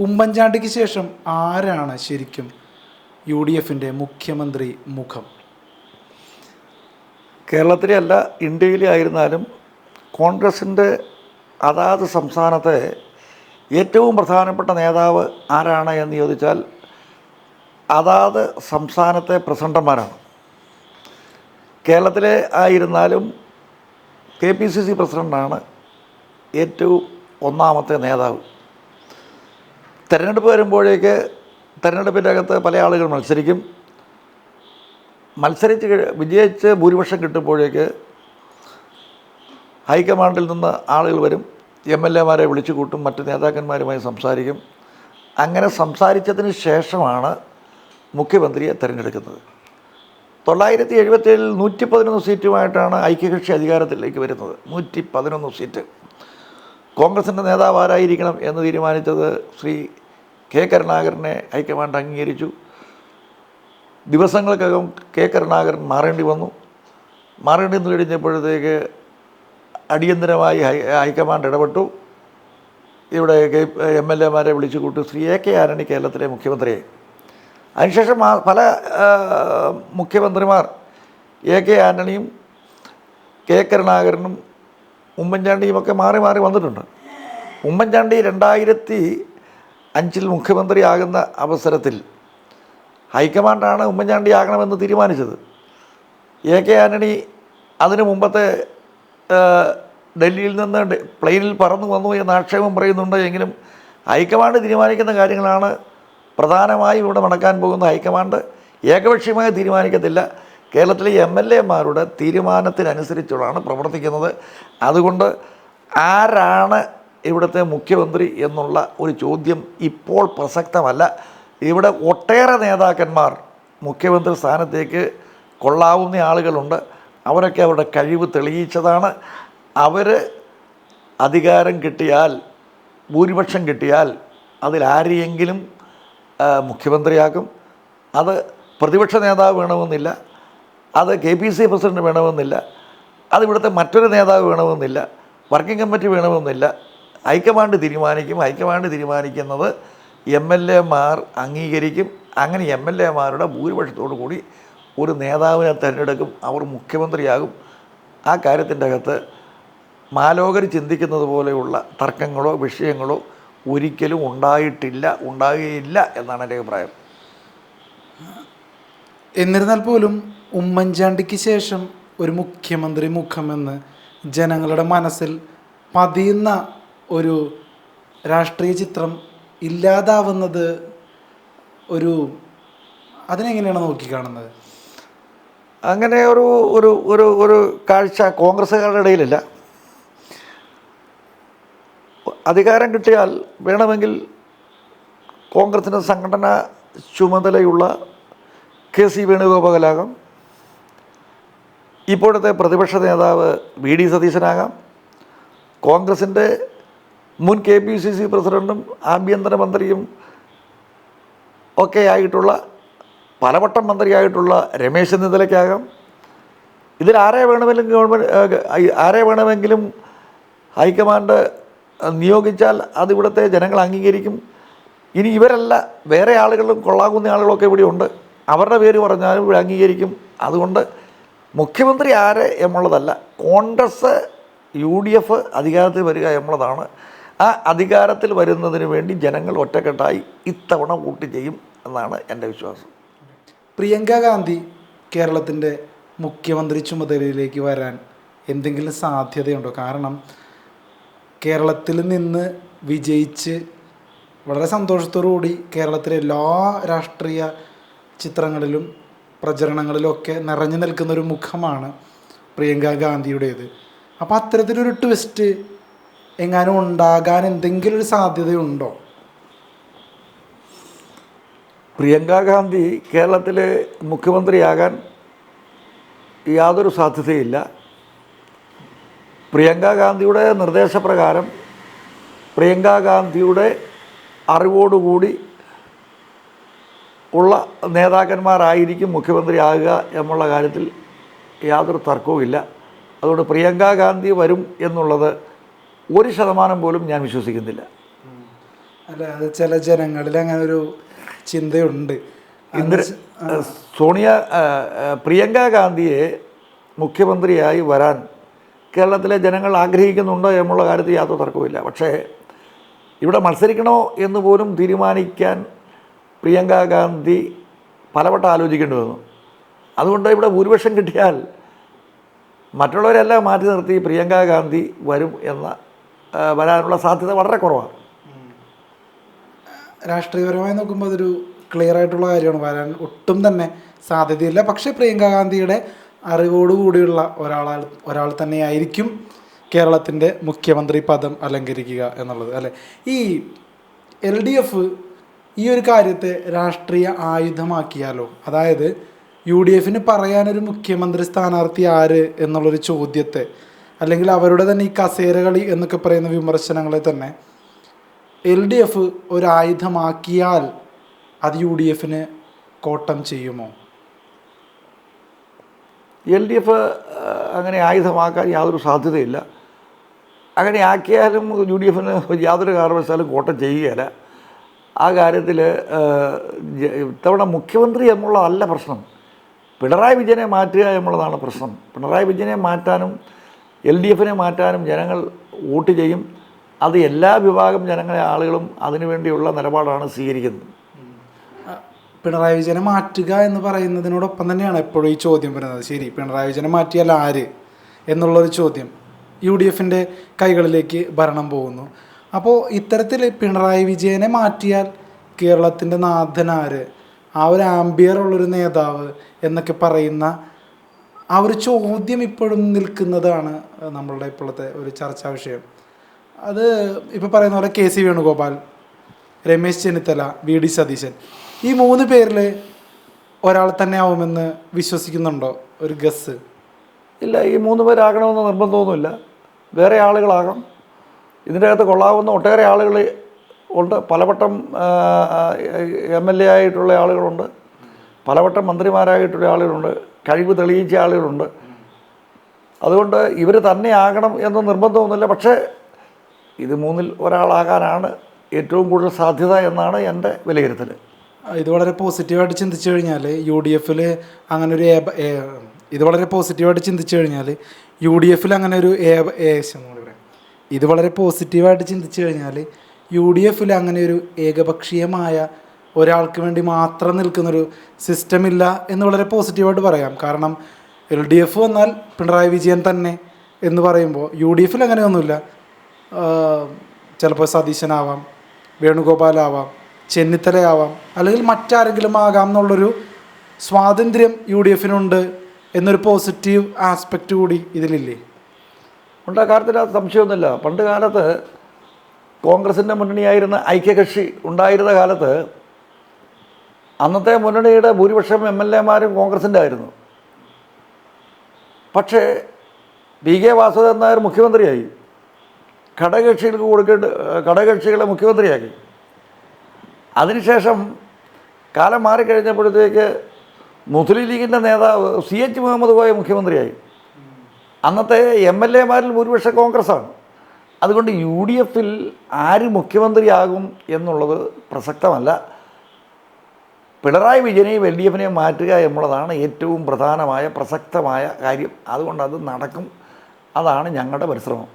ഉമ്മൻചാണ്ടിക്ക് ശേഷം ആരാണ് ശരിക്കും UDFിൻ്റെ മുഖ്യമന്ത്രി മുഖം? കേരളത്തിലെ അല്ല, ഇന്ത്യയിലെ ആയിരുന്നാലും കോൺഗ്രസിൻ്റെ അതാത് സംസ്ഥാനത്തെ ഏറ്റവും പ്രധാനപ്പെട്ട നേതാവ് ആരാണ് എന്ന് ചോദിച്ചാൽ അതാത് സംസ്ഥാനത്തെ പ്രസിഡന്റുമാരാണ്. കേരളത്തിലെ ആയിരുന്നാലും KPCC പ്രസിഡൻ്റാണ് ഏറ്റവും ഒന്നാമത്തെ നേതാവ്. തെരഞ്ഞെടുപ്പ് വരുമ്പോഴേക്ക് തെരഞ്ഞെടുപ്പിൻ്റെ അകത്ത് പല ആളുകൾ മത്സരിക്കും. വിജയിച്ച് ഭൂരിപക്ഷം കിട്ടുമ്പോഴേക്ക് ഹൈക്കമാൻഡിൽ നിന്ന് ആളുകൾ വരും, MLA മാരെ വിളിച്ചു കൂട്ടും, മറ്റ് നേതാക്കന്മാരുമായി സംസാരിക്കും. അങ്ങനെ സംസാരിച്ചതിന് ശേഷമാണ് മുഖ്യമന്ത്രിയെ തിരഞ്ഞെടുക്കുന്നത്. 1977 111 സീറ്റുമായിട്ടാണ് ഐക്യകക്ഷി അധികാരത്തിലേക്ക് വരുന്നത്. 111 സീറ്റ്. കോൺഗ്രസിൻ്റെ നേതാവ് ആരായിരിക്കണം എന്ന് തീരുമാനിച്ചത് ശ്രീ K. കരുണാകരനെ ഹൈക്കമാൻഡ് അംഗീകരിച്ചു. ദിവസങ്ങൾക്കകം K. കരുണാകരൻ മാറേണ്ടി വന്നു. മാറേണ്ടി വന്നു കഴിഞ്ഞപ്പോഴത്തേക്ക് അടിയന്തരമായി ഹൈക്കമാൻഡ് ഇടപെട്ടു. ഇവിടെ MLA മാരെ വിളിച്ചു കൂട്ടി ശ്രീ AK ആന്റണി കേരളത്തിലെ മുഖ്യമന്ത്രിയായി. അതിനുശേഷം പല മുഖ്യമന്ത്രിമാർ AK ആന്റണിയും K. കരുണാകരനും ഉമ്മൻചാണ്ടിയുമൊക്കെ മാറി മാറി വന്നിട്ടുണ്ട്. ഉമ്മൻചാണ്ടി 2005 മുഖ്യമന്ത്രിയാകുന്ന അവസരത്തിൽ ഹൈക്കമാൻഡാണ് ഉമ്മൻചാണ്ടി ആകണമെന്ന് തീരുമാനിച്ചത്. AK ആന്റണി അതിനു മുമ്പത്തെ ഡൽഹിയിൽ നിന്ന് പ്ലെയിനിൽ പറന്നു വന്നു എന്ന ആക്ഷേപം പറയുന്നുണ്ട്. എങ്കിലും ഹൈക്കമാൻഡ് തീരുമാനിക്കുന്ന കാര്യങ്ങളാണ് പ്രധാനമായും ഇവിടെ നടക്കാൻ പോകുന്ന. ഹൈക്കമാൻഡ് ഏകപക്ഷീയമായി തീരുമാനിക്കത്തില്ല. കേരളത്തിലെ MLA മാരുടെ തീരുമാനത്തിനനുസരിച്ചുള്ളതാണ് പ്രവർത്തിക്കുന്നത്. അതുകൊണ്ട് ആരാണ് ഇവിടുത്തെ മുഖ്യമന്ത്രി എന്നുള്ള ഒരു ചോദ്യം ഇപ്പോൾ പ്രസക്തമല്ല. ഇവിടെ ഒട്ടേറെ നേതാക്കന്മാർ മുഖ്യമന്ത്രി സ്ഥാനത്തേക്ക് കൊള്ളാവുന്ന ആളുകളുണ്ട്. അവരൊക്കെ അവരുടെ കഴിവ് തെളിയിച്ചതാണ്. അവർ അധികാരം കിട്ടിയാൽ, ഭൂരിപക്ഷം കിട്ടിയാൽ അതിലാരെയെങ്കിലും മുഖ്യമന്ത്രിയാക്കും. അത് പ്രതിപക്ഷ നേതാവ് വേണമെന്നില്ല, അത് KPCC പ്രസിഡന്റ് വേണമെന്നില്ല, അതിവിടുത്തെ മറ്റൊരു നേതാവ് വേണമെന്നില്ല, വർക്കിംഗ് കമ്മിറ്റി വേണമെന്നില്ല. ഹൈക്കമാൻഡ് തീരുമാനിക്കും. ഹൈക്കമാൻഡ് തീരുമാനിക്കുന്നത് MLA മാർ അംഗീകരിക്കും. അങ്ങനെ MLA മാരുടെ ഭൂരിപക്ഷത്തോടു കൂടി ഒരു നേതാവിനെ തിരഞ്ഞെടുക്കും. അവർ മുഖ്യമന്ത്രിയാകും. ആ കാര്യത്തിൻ്റെ അകത്ത് മാലോകർ ചിന്തിക്കുന്നത് പോലെയുള്ള തർക്കങ്ങളോ വിഷയങ്ങളോ ഒരിക്കലും ഉണ്ടാകുകയില്ല എന്നാണ് എൻ്റെ അഭിപ്രായം. എന്നിരുന്നാൽ പോലും ഉമ്മൻചാണ്ടിക്ക് ശേഷം ഒരു മുഖ്യമന്ത്രി മുഖമെന്ന് ജനങ്ങളുടെ മനസ്സിൽ പതിയുന്ന ഒരു രാഷ്ട്രീയ ചിത്രം ഇല്ലാതാവുന്നത് അതിനെങ്ങനെയാണ് നോക്കിക്കാണുന്നത്? അങ്ങനെ ഒരു ഒരു ഒരു ഒരു കാഴ്ച കോൺഗ്രസ്സുകാരുടെ ഇടയിലില്ല. അധികാരം കിട്ടിയാൽ വേണമെങ്കിൽ കോൺഗ്രസിൻ്റെ സംഘടനാ ചുമതലയുള്ള KC വേണുഗോപാലാകാം, ഇപ്പോഴത്തെ പ്രതിപക്ഷ നേതാവ് VD സതീശനാകാം, കോൺഗ്രസിൻ്റെ മുൻ KPCC പ്രസിഡൻറ്റും ആഭ്യന്തരമന്ത്രിയും ഒക്കെ ആയിട്ടുള്ള പലവട്ടം മന്ത്രിയായിട്ടുള്ള രമേശ് ചെന്നിത്തലയ്ക്കാകാം. ഇതിലാരെ വേണമെങ്കിലും ഹൈക്കമാൻഡ് നിയോഗിച്ചാൽ അതിവിടുത്തെ ജനങ്ങൾ അംഗീകരിക്കും. ഇനി ഇവരല്ല, വേറെ ആളുകളും കൊള്ളാകുന്ന ആളുകളൊക്കെ ഇവിടെ ഉണ്ട്. അവരുടെ പേര് പറഞ്ഞാലും ഇവിടെ അംഗീകരിക്കും. അതുകൊണ്ട് മുഖ്യമന്ത്രി ആര് എന്നുള്ളതല്ല, കോൺഗ്രസ് UDF അധികാരത്തിൽ വരിക എന്നുള്ളതാണ്. ആ അധികാരത്തിൽ വരുന്നതിന് വേണ്ടി ജനങ്ങൾ ഒറ്റക്കെട്ടായി ഇത്തവണ വോട്ട് ചെയ്യും എന്നാണ് എൻ്റെ വിശ്വാസം. പ്രിയങ്ക ഗാന്ധി കേരളത്തിൻ്റെ മുഖ്യമന്ത്രി ചുമതലയിലേക്ക് വരാൻ എന്തെങ്കിലും സാധ്യതയുണ്ടോ? കാരണം കേരളത്തിൽ നിന്ന് വിജയിച്ച് വളരെ സന്തോഷത്തോടുകൂടി കേരളത്തിലെ എല്ലാ രാഷ്ട്രീയ ചിത്രങ്ങളിലും പ്രചരണങ്ങളിലൊക്കെ നിറഞ്ഞു നിൽക്കുന്നൊരു മുഖമാണ് പ്രിയങ്ക ഗാന്ധിയുടേത്. അപ്പോൾ അത്തരത്തിലൊരു ട്വിസ്റ്റ് എങ്ങാനും ഉണ്ടാകാൻ എന്തെങ്കിലും ഒരു സാധ്യതയുണ്ടോ? പ്രിയങ്ക ഗാന്ധി കേരളത്തിലെ മുഖ്യമന്ത്രിയാകാൻ യാതൊരു സാധ്യതയില്ല. പ്രിയങ്ക ഗാന്ധിയുടെ നിർദ്ദേശപ്രകാരം, പ്രിയങ്ക ഗാന്ധിയുടെ അറിവോടുകൂടി ഉള്ള നേതാക്കന്മാരായിരിക്കും മുഖ്യമന്ത്രിയാകുക എന്നുള്ള കാര്യത്തിൽ യാതൊരു തർക്കവുമില്ല. അതുകൊണ്ട് പ്രിയങ്ക ഗാന്ധി വരും എന്നുള്ളത് 1% പോലും ഞാൻ വിശ്വസിക്കുന്നില്ല. അല്ല അത് ചില ജനങ്ങളിൽ അങ്ങനെ ഒരു ചിന്തയുണ്ട്. ഇന്ദിര സോണിയ പ്രിയങ്ക ഗാന്ധിയെ മുഖ്യമന്ത്രിയായി വരാൻ കേരളത്തിലെ ജനങ്ങൾ ആഗ്രഹിക്കുന്നുണ്ടോ എന്നുള്ള കാര്യത്തിൽ യാതൊരു തർക്കവുമില്ല. പക്ഷേ ഇവിടെ മത്സരിക്കണോ എന്ന് പോലും തീരുമാനിക്കാൻ പ്രിയങ്ക ഗാന്ധി പലവട്ടം ആലോചിക്കേണ്ടി വന്നു. അതുകൊണ്ട് ഇവിടെ ഭൂരിപക്ഷം കിട്ടിയാൽ മറ്റുള്ളവരെല്ലാം മാറ്റി നിർത്തി പ്രിയങ്ക ഗാന്ധി വരും വരാനുള്ള സാധ്യത വളരെ കുറവാണ്. രാഷ്ട്രീയപരമായി നോക്കുമ്പോൾ അതൊരു ക്ലിയർ ആയിട്ടുള്ള കാര്യമാണ്. വരാൻ ഒട്ടും തന്നെ സാധ്യതയില്ല. പക്ഷേ പ്രിയങ്ക ഗാന്ധിയുടെ അറിവോടുകൂടിയുള്ള ഒരാൾ തന്നെയായിരിക്കും കേരളത്തിൻ്റെ മുഖ്യമന്ത്രി പദം അലങ്കരിക്കുക എന്നുള്ളത് അല്ലേ. ഈ LDF ഈ ഒരു കാര്യത്തെ രാഷ്ട്രീയ ആയുധമാക്കിയാലോ, അതായത് UDF പറയാനൊരു മുഖ്യമന്ത്രി സ്ഥാനാർത്ഥി ആര് എന്നുള്ളൊരു ചോദ്യത്തെ, അല്ലെങ്കിൽ അവരുടെ തന്നെ ഈ കസേരകളി എന്നൊക്കെ പറയുന്ന വിമർശനങ്ങളെ തന്നെ LDF ഒരായുധമാക്കിയാൽ അത് UDF കോട്ടം ചെയ്യുമോ? LDF അങ്ങനെ ആയുധമാക്കാൻ യാതൊരു സാധ്യതയില്ല. അങ്ങനെ ആക്കിയാലും UDF യാതൊരു കാരണവശാലും കോട്ടം ചെയ്യുകയില്ല. ആ കാര്യത്തിൽ ഇത്തവണ മുഖ്യമന്ത്രി എന്നുള്ളതല്ല പ്രശ്നം, പിണറായി വിജയനെ മാറ്റുക എന്നുള്ളതാണ് പ്രശ്നം. പിണറായി വിജയനെ മാറ്റാനും LDF മാറ്റാനും ജനങ്ങൾ വോട്ട് ചെയ്യും. അത് എല്ലാ വിഭാഗം ആളുകളും അതിനുവേണ്ടിയുള്ള നിലപാടാണ് സ്വീകരിക്കുന്നത്. പിണറായി വിജയനെ മാറ്റുക എന്ന് പറയുന്നതിനോടൊപ്പം തന്നെയാണ് എപ്പോഴും ഈ ചോദ്യം വരുന്നത്. ശരി, പിണറായി വിജയനെ മാറ്റിയാൽ ആര് എന്നുള്ളൊരു ചോദ്യം UDF കൈകളിലേക്ക് ഭരണം പോകുന്നു. അപ്പോൾ ഇത്തരത്തിൽ പിണറായി വിജയനെ മാറ്റിയാൽ കേരളത്തിൻ്റെ നാഥൻ ആര്, ആ ഒരു ആംബിയർ ഉള്ളൊരു നേതാവ് എന്നൊക്കെ പറയുന്ന ആ ഒരു ചോദ്യം ഇപ്പോഴും നിൽക്കുന്നതാണ് നമ്മളുടെ ഇപ്പോഴത്തെ ഒരു ചർച്ചാ വിഷയം. അത് ഇപ്പോൾ പറയുന്ന പോലെ KC വേണുഗോപാൽ, രമേശ് ചെന്നിത്തല, VD സതീശൻ, ഈ 3 പേരിൽ ഒരാൾ തന്നെ ആവുമെന്ന് വിശ്വസിക്കുന്നുണ്ടോ? ഒരു ഗസ്. ഇല്ല, ഈ 3 പേരാകണമെന്ന് നിർബന്ധമൊന്നുമില്ല, വേറെ ആളുകളാകാം. ഇതിൻ്റെ അകത്ത് കൊള്ളാവുന്ന ഒട്ടേറെ ആളുകൾ ഉണ്ട്. പലവട്ടം MLA ആയിട്ടുള്ള ആളുകളുണ്ട്, പലവട്ടം മന്ത്രിമാരായിട്ടുള്ള ആളുകളുണ്ട്, കഴിവ് തെളിയിച്ച ആളുകളുണ്ട്. അതുകൊണ്ട് ഇവർ തന്നെ ആകണം എന്ന് നിർബന്ധമൊന്നുമില്ല. പക്ഷേ ഇത് 3-ൽ ഒരാളാകാനാണ് ഏറ്റവും കൂടുതൽ സാധ്യത എന്നാണ് എൻ്റെ വിലയിരുത്തൽ. ഇത് വളരെ പോസിറ്റീവായിട്ട് ചിന്തിച്ചു കഴിഞ്ഞാൽ UDF അങ്ങനെ ഒരു ഇത് വളരെ പോസിറ്റീവായിട്ട് ചിന്തിച്ചു കഴിഞ്ഞാൽ UDF അങ്ങനെ ഒരു ഇത് വളരെ പോസിറ്റീവായിട്ട് ചിന്തിച്ചു കഴിഞ്ഞാൽ UDF അങ്ങനെ ഒരു ഏകപക്ഷീയമായ ഒരാൾക്ക് വേണ്ടി മാത്രം നിൽക്കുന്നൊരു സിസ്റ്റം ഇല്ല എന്ന് വളരെ പോസിറ്റീവായിട്ട് പറയാം. കാരണം LDF വന്നാൽ പിണറായി വിജയൻ തന്നെ എന്ന് പറയുമ്പോൾ UDF അങ്ങനെയൊന്നുമില്ല. ചിലപ്പോൾ സതീശനാവാം, വേണുഗോപാലാവാം, ചെന്നിത്തലയാവാം, അല്ലെങ്കിൽ മറ്റാരെങ്കിലും ആകാം എന്നുള്ളൊരു സ്വാതന്ത്ര്യം UDF എന്നൊരു പോസിറ്റീവ് ആസ്പെക്റ്റ് കൂടി ഇതിലില്ലേ? ഉണ്ട്, കാര്യത്തിനകത്ത് സംശയമൊന്നുമില്ല. പണ്ട് കാലത്ത് കോൺഗ്രസിൻ്റെ മുന്നണിയായിരുന്ന ഐക്യകക്ഷി ഉണ്ടായിരുന്ന കാലത്ത് അന്നത്തെ മുന്നണിയുടെ ഭൂരിപക്ഷം MLA മാരും കോൺഗ്രസിൻ്റെ ആയിരുന്നു. പക്ഷേ PK വാസുദേവൻ നായർ മുഖ്യമന്ത്രിയായി, ഘടകകക്ഷികളെ മുഖ്യമന്ത്രിയാക്കി. അതിനുശേഷം കാലം മാറിക്കഴിഞ്ഞപ്പോഴത്തേക്ക് മുസ്ലിം ലീഗിൻ്റെ നേതാവ് CH മുഹമ്മദ് കോയ മുഖ്യമന്ത്രിയായി. അന്നത്തെ MLA മാരിൽ ഭൂരിപക്ഷം കോൺഗ്രസ്സാണ്. അതുകൊണ്ട് UDF ആര് മുഖ്യമന്ത്രിയാകും എന്നുള്ളത് പ്രസക്തമല്ല. പിണറായി വിജയനെയും LDF മാറ്റുക എന്നുള്ളതാണ് ഏറ്റവും പ്രധാനമായ പ്രസക്തമായ കാര്യം. അതുകൊണ്ട് അത് നടക്കും. അതാണ് ഞങ്ങളുടെ പരിശ്രമം.